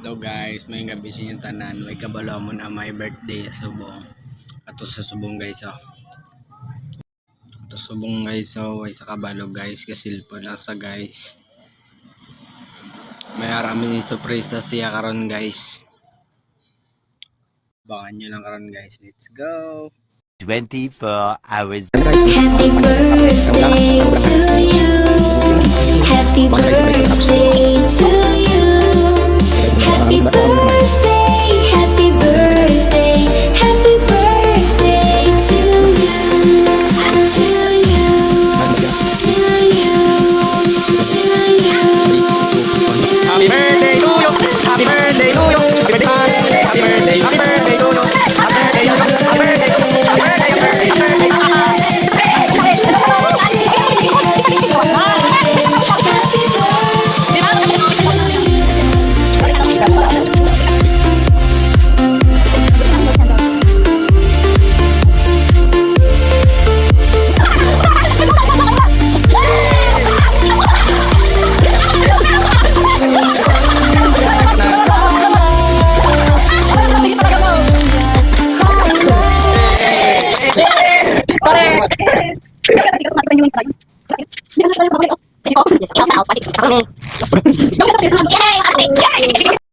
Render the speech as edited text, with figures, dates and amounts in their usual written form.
Hello guys, may gabi sa inyong tanan. May kabalo mo na my birthday sa subong. Ato sa subong guys oh. Ato subong guys oh, way sa kabalo guys, kasilpo lang sa guys. May arami ni surprise na siya karon guys. Abangan nyo lang karon guys. Let's go. 24 hours. Happy birthday to you. Happy birthday to you. Happy birthday, happy birthday, happy birthday to you. To you, to you, to you, to Happy birthday to you. Happy birthday to you. Happy birthday. Happy birthday. Happy birthday to you. Happy birthday. Happy birthday. Happy birthday. you.